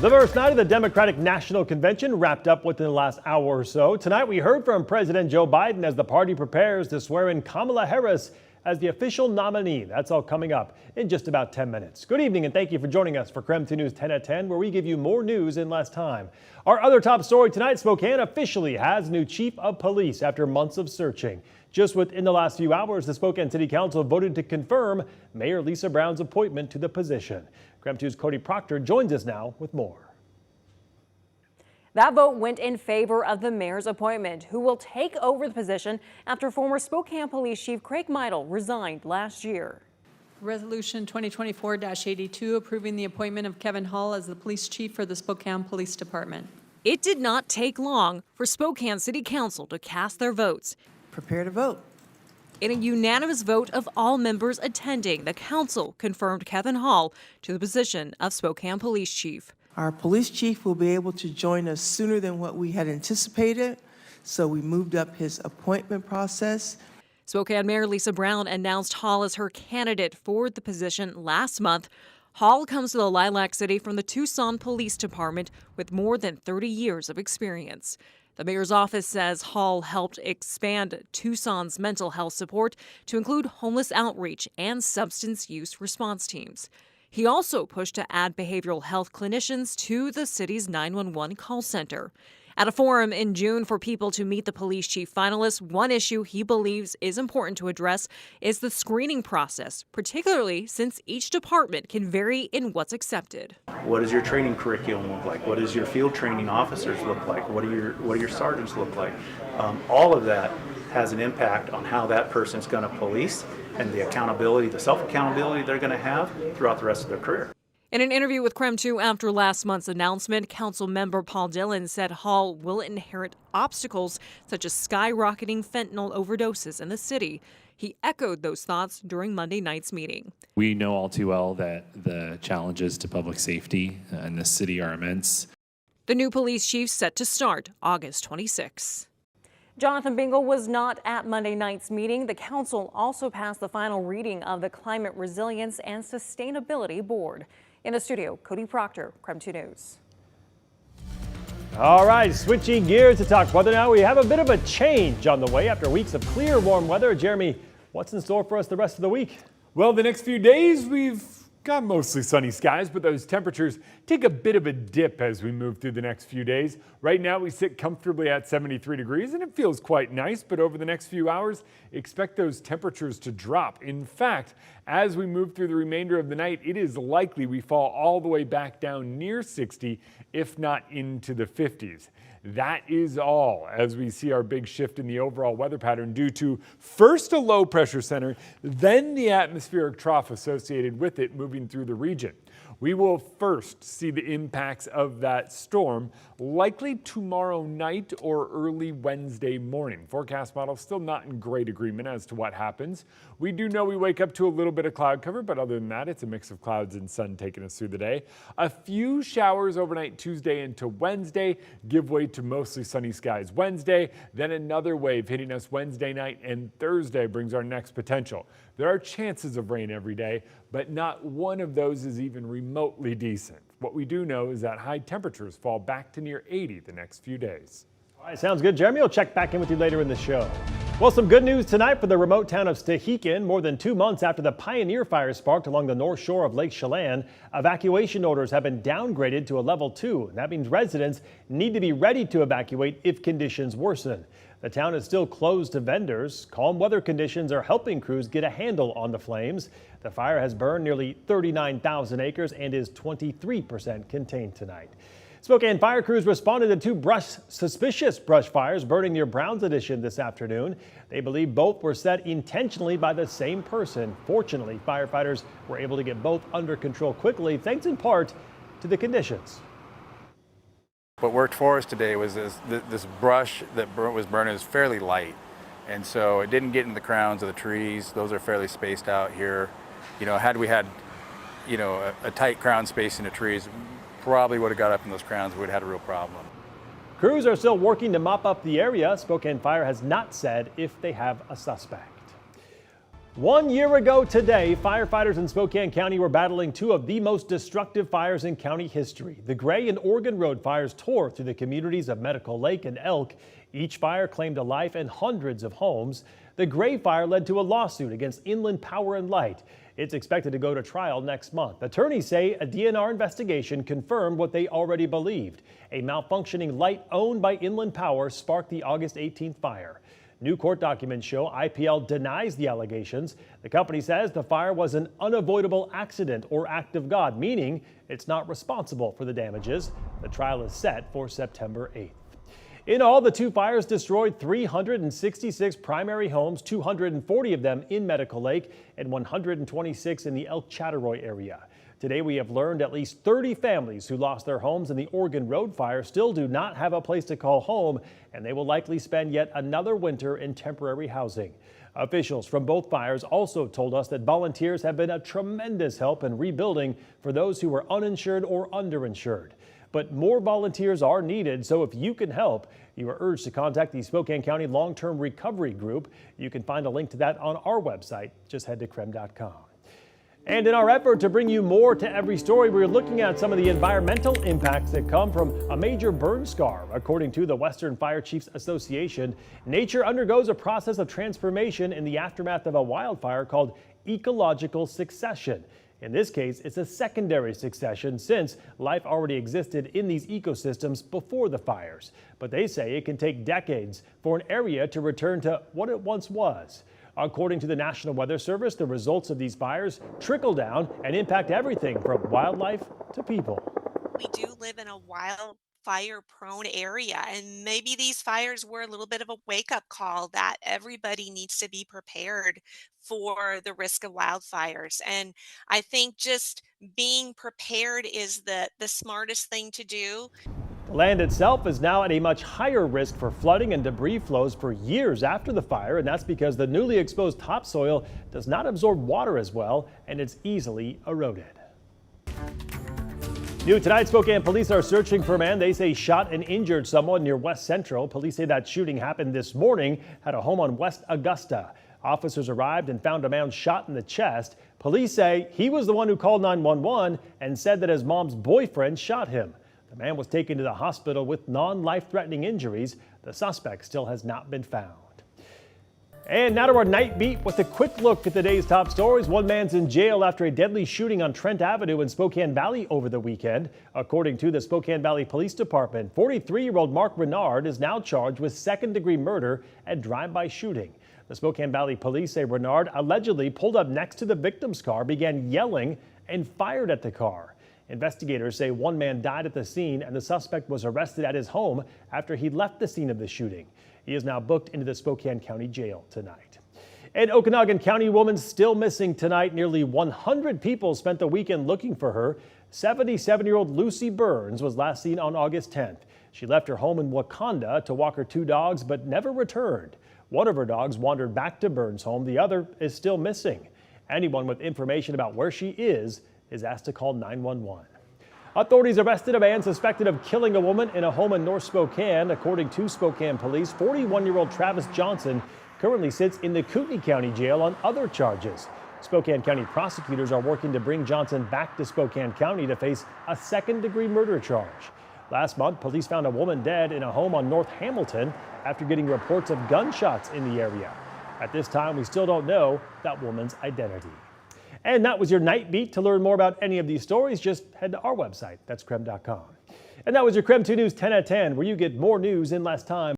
The first night of the Democratic National Convention wrapped up within the last hour or so. Tonight we heard from President Joe Biden as the party prepares to swear in Kamala Harris as the official nominee. That's all coming up in just about 10 minutes. Good evening and thank you for joining us for KREM 2 News 10 at 10, where we give you more news in less time. Our other top story tonight, Spokane officially has new chief of police after months of searching. Just within the last few hours, the Spokane City Council voted to confirm Mayor Lisa Brown's appointment to the position. KREM 2's Cody Proctor joins us now with more. That vote went in favor of the mayor's appointment, who will take over the position after former Spokane Police Chief Craig Meidel resigned last year. Resolution 2024-82 approving the appointment of Kevin Hall as the police chief for the Spokane Police Department. It did not take long for Spokane City Council to cast their votes. Prepare to vote. In a unanimous vote of all members attending, the council confirmed Kevin Hall to the position of Spokane Police Chief. Our police chief will be able to join us sooner than what we had anticipated, so we moved up his appointment process. Spokane Mayor Lisa Brown announced Hall as her candidate for the position last month. Hall comes to the Lilac City from the Tucson Police Department with more than 30 years of experience. The mayor's office says Hall helped expand Tucson's mental health support to include homeless outreach and substance use response teams. He also pushed to add behavioral health clinicians to the city's 911 call center. At a forum in June for people to meet the police chief finalists, one issue he believes is important to address is the screening process, particularly since each department can vary in what's accepted. What does your training curriculum look like? What does your field training officers look like? What do your sergeants look like? All of that has an impact on how that person's going to police and the accountability, the self-accountability they're going to have throughout the rest of their career. In an interview with KREM 2 after last month's announcement, Council member Paul Dillon said Hall will inherit obstacles such as skyrocketing fentanyl overdoses in the city. He echoed those thoughts during Monday night's meeting. We know all too well that the challenges to public safety in this city are immense. The new police chief set to start August 26. Jonathan Bingle was not at Monday night's meeting. The council also passed the final reading of the Climate Resilience and Sustainability Board. In the studio, Cody Proctor, KREM 2 News. All right, switching gears to talk weather now. We have a bit of a change on the way after weeks of clear, warm weather. Jeremy, what's in store for us the rest of the week? Well, the next few days we've got mostly sunny skies, but those temperatures take a bit of a dip as we move through the next few days. Right now we sit comfortably at 73 degrees and it feels quite nice, but over the next few hours, expect those temperatures to drop. In fact, as we move through the remainder of the night, it is likely we fall all the way back down near 60, if not into the 50s. That is all as we see our big shift in the overall weather pattern due to first a low pressure center, then the atmospheric trough associated with it moving through the region. We will first see the impacts of that storm likely tomorrow night or early Wednesday morning. Forecast model still not in great agreement as to what happens. We do know we wake up to a little bit of cloud cover, but other than that, it's a mix of clouds and sun taking us through the day. A few showers overnight Tuesday into Wednesday, give way to mostly sunny skies Wednesday, then another wave hitting us Wednesday night, and Thursday brings our next potential. There are chances of rain every day, but not one of those is even remotely decent. What we do know is that high temperatures fall back to near 80 the next few days. All right, sounds good. Jeremy will check back in with you later in the show. Well, some good news tonight for the remote town of Stehekin. More than 2 months after the Pioneer Fire sparked along the north shore of Lake Chelan, evacuation orders have been downgraded to a level 2. That means residents need to be ready to evacuate if conditions worsen. The town is still closed to vendors. Calm weather conditions are helping crews get a handle on the flames. The fire has burned nearly 39,000 acres and is 23% contained tonight. Spokane fire crews responded to 2 suspicious brush fires burning near Browns Addition this afternoon. They believe both were set intentionally by the same person. Fortunately, firefighters were able to get both under control quickly, thanks in part to the conditions. What worked for us today was this brush that was burning is fairly light, and so it didn't get in the crowns of the trees. Those are fairly spaced out here. You know, had we had, a tight crown space in the trees, probably would have got up in those crowns. We would have had a real problem. Crews are still working to mop up the area. Spokane Fire has not said if they have a suspect. 1 year ago today, firefighters in Spokane County were battling two of the most destructive fires in county history. The Gray and Oregon Road fires tore through the communities of Medical Lake and Elk. Each fire claimed a life and hundreds of homes. The Gray fire led to a lawsuit against Inland Power and Light. It's expected to go to trial next month. Attorneys say a DNR investigation confirmed what they already believed. A malfunctioning light owned by Inland Power sparked the August 18th fire. New court documents show IPL denies the allegations. The company says the fire was an unavoidable accident or act of God, meaning it's not responsible for the damages. The trial is set for September 8th. In all, the two fires destroyed 366 primary homes, 240 of them in Medical Lake and 126 in the Elk Chattaroy area. Today, we have learned at least 30 families who lost their homes in the Oregon Road fire still do not have a place to call home, and they will likely spend yet another winter in temporary housing. Officials from both fires also told us that volunteers have been a tremendous help in rebuilding for those who were uninsured or underinsured. But more volunteers are needed, so if you can help, you are urged to contact the Spokane County Long-Term Recovery Group. You can find a link to that on our website. Just head to KREM.com. And in our effort to bring you more to every story, we're looking at some of the environmental impacts that come from a major burn scar. According to the Western Fire Chiefs Association, nature undergoes a process of transformation in the aftermath of a wildfire called ecological succession. In this case, it's a secondary succession since life already existed in these ecosystems before the fires. But they say it can take decades for an area to return to what it once was. According to the National Weather Service, the results of these fires trickle down and impact everything from wildlife to people. We do live in a wildfire-prone area, and maybe these fires were a little bit of a wake-up call that everybody needs to be prepared for the risk of wildfires. And I think just being prepared is the smartest thing to do. The land itself is now at a much higher risk for flooding and debris flows for years after the fire, and that's because the newly exposed topsoil does not absorb water as well, and it's easily eroded. New tonight, Spokane police are searching for a man they say shot and injured someone near West Central. Police say that shooting happened this morning at a home on West Augusta. Officers arrived and found a man shot in the chest. Police say he was the one who called 911 and said that his mom's boyfriend shot him. The man was taken to the hospital with non-life-threatening injuries. The suspect still has not been found. And now to our night beat with a quick look at the day's top stories. One man's in jail after a deadly shooting on Trent Avenue in Spokane Valley over the weekend. According to the Spokane Valley Police Department, 43-year-old Mark Renard is now charged with second-degree murder and drive-by shooting. The Spokane Valley Police say Renard allegedly pulled up next to the victim's car, began yelling, and fired at the car. Investigators say one man died at the scene and the suspect was arrested at his home after he left the scene of the shooting. He is now booked into the Spokane County Jail tonight. An Okanagan County woman still missing tonight. Nearly 100 people spent the weekend looking for her. 77-year-old Lucy Burns was last seen on August 10th. She left her home in Wakanda to walk her two dogs but never returned. One of her dogs wandered back to Burns' home. The other is still missing. Anyone with information about where she is asked to call 911. Authorities arrested a man suspected of killing a woman in a home in North Spokane. According to Spokane police, 41-year-old Travis Johnson currently sits in the Kootenai County Jail on other charges. Spokane County prosecutors are working to bring Johnson back to Spokane County to face a second-degree murder charge. Last month, police found a woman dead in a home on North Hamilton after getting reports of gunshots in the area. At this time, we still don't know that woman's identity. And that was your Night Beat. To learn more about any of these stories, just head to our website. That's KREM.com. And that was your KREM 2 News 10 at 10, where you get more news in less time.